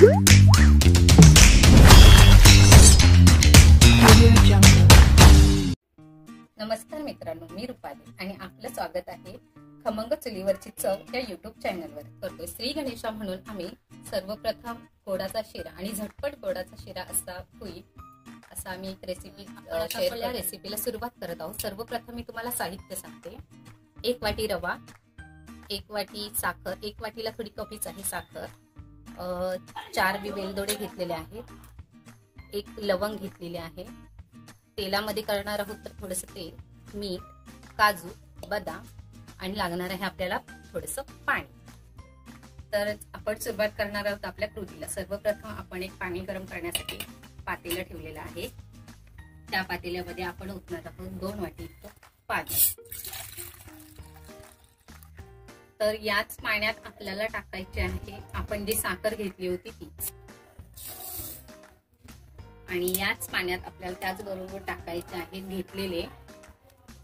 नमस्कार मित्रांनो, मी रुपाली आणि आपलं स्वागत आहे खमंग चुलीवरची चव या YouTube चॅनलवर. करतोय श्री गणेशा म्हणून आम्ही सर्वप्रथम गोडाचा शिरा आणि झटपट गोडाचा शिरा असा होईल असा आम्ही एक रेसिपी शेअर या रेसिपीला सुरुवात करत आहोत. सर्वप्रथम मी तुम्हाला साहित्य सांगते. 1 वाटी रवा, 1 वाटी साखर, 1 वाटीला थोडी कमीच आहे साखर, 4 वेलदोडे घेतलेले आहेत, 1 लवंग घेतलेली आहे. तेलामध्ये करणार आहोत तर थोडंसं तेल, मीठ, काजू, बदाम आणि लागणार आहे आपल्याला थोडंसं पाणी. तर आपण सुरुवात करणार आहोत आपल्या कृतीला. सर्वप्रथम आपण एक पाणी गरम करण्यासाठी पातेलं ठेवलेलं आहे. त्या पातेल्यामध्ये आपण ओतणार आहोत 2 वाटी पाणी. तर याच पाण्यात आपल्याला टाकायचे आहे आपण जी साखर घेतली होती ती, आणि याच पाण्यात आपल्याला त्याचबरोबर टाकायचे आहे घेतलेले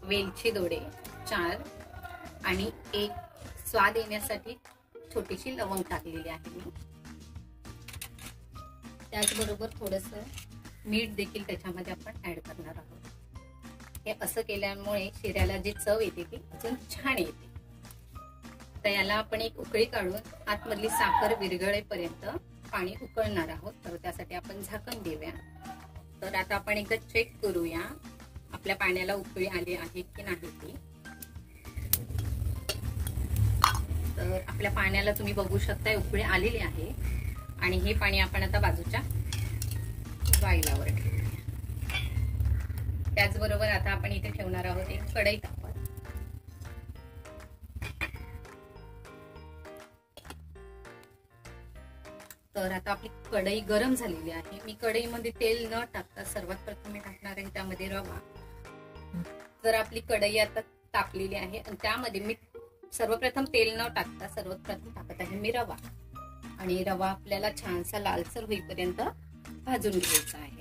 वेलची दोडे 4 आणि 1 स्वाद येण्यासाठी छोटीशी लवंग टाकलेली आहे मी. त्याचबरोबर थोडंसं मीठ देखील त्याच्यामध्ये आपण ऍड करणार आहोत. हे असं केल्यामुळे शिऱ्याला जी चव येते ती अजून छान येते. तर याला आपण एक उकळी काढून आतमधली साखर विरघळेपर्यंत पाणी उकळणार आहोत. तर त्यासाठी आपण झाकण देऊया. तर आता आपण एकदा चेक करूया आपल्या पाण्याला उकळी आली आहे की नाही ती. तर आपल्या पाण्याला तुम्ही बघू शकता उकळी आलेली आहे आणि हे पाणी आपण आता बाजूच्या वाईलावर ठेवूया. त्याचबरोबर आता आपण इथे ठेवणार आहोत एक कढई तापत. तर आता आपली कढई गरम झालेली आहे. मी कढईमध्ये तेल न टाकता सर्वात प्रथम मी टाकणार आहे त्यामध्ये रवा. तर आपली कढई आता तापलेली आहे आणि त्यामध्ये मी सर्वप्रथम तेल न टाकता सर्वप्रथम टाकत आहे मी रवा. आणि रवा आपल्याला छानसा लालसर होईपर्यंत भाजून घ्यायचा आहे.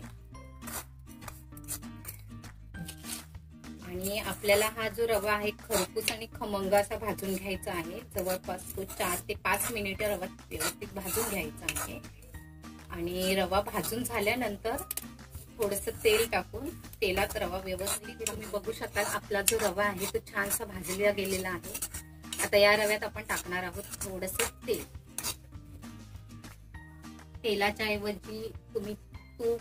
आणि आपल्याला हा जो रवा आहे खरपूस आणि खमंग असा भाजून घ्यायचा आहे. जवळपास 4 ते 5 मिनिट रवा व्यवस्थित भाजून घ्यायचा आहे. आणि रवा भाजून झाल्यानंतर थोडंसं तेल टाकून तेलात रवा व्यवस्थित तुम्ही बघू शकता आपला जो रवा आहे तो छानसा भाजला गेलेला आहे. आता या रव्यात आपण टाकणार आहोत थोडंसं तेल. तेलाच्या ऐवजी तुम्ही तूप,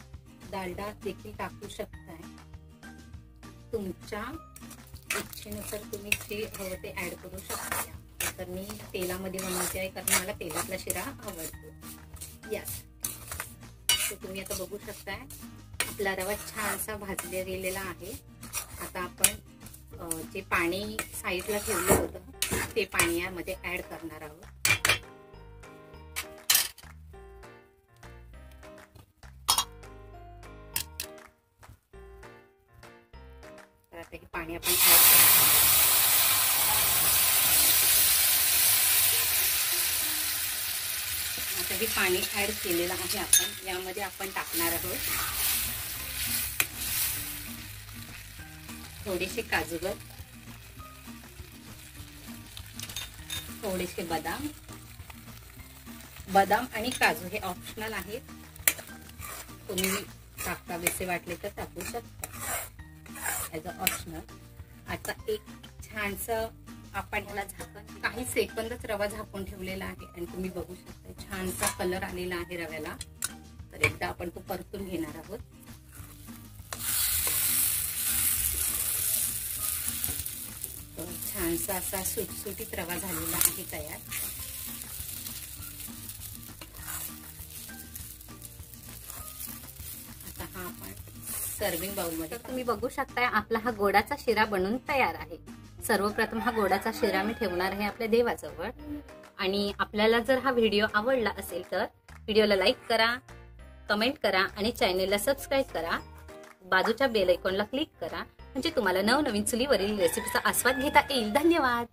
डालडा देखील टाकू शकताय. तुमच्या इच्छेनुसार तुम्ही जे हवं ते ऍड करू शकता. तर मी तेलामध्ये बनवते आहे कारण मला तेलातला शिरा आवडतो. यस, तर तुम्ही आता बघू शकताय आपला रवा छानसा भाजला गेलेला आहे. आता आपण जे पाणी साईडला ठेवलं होतं ते पाणी यामध्ये ऍड करणार आहोत. तर आता हे पाणी आपण ऍड करणार. आता हे पाणी ऍड केलेलं आहे आपण. यामध्ये आपण टाकणार आहोत थोडेसे काजूगर, थोडेसे बदाम. बदाम आणि काजू हे ऑप्शनल आहेत. तुम्ही टाकावेसे वाटले तर टाकू शकता ॲज अ ऑप्शनल. आता एक छानसं आपण याला झाकण काही सेकंदच रवा झाकून ठेवलेला आहे आणि तुम्ही बघू शकता छानसा कलर आलेला आहे रव्याला. तर एकदा आपण तो परतून घेणार आहोत. छानसा असा सुटसुटीत रवा झालेला आहे तयार. आता हा आपण सर्विंग बाउल मध्ये तुम्ही बघू शकताय आपला हा गोडाचा शिरा बनून तयार आहे. सर्वप्रथम हा गोडाचा शिरा मी ठेवणार आहे आपल्या देवाजवळ. आणि आपल्याला जर हा व्हिडिओ आवडला असेल तर व्हिडिओला लाईक करा, कमेंट करा आणि चॅनेलला सबस्क्राईब करा. बाजूच्या बेल आयकॉनला क्लिक करा म्हणजे तुम्हाला नवनवीन चुलीवरील रेसिपीचा आस्वाद घेता येईल. धन्यवाद.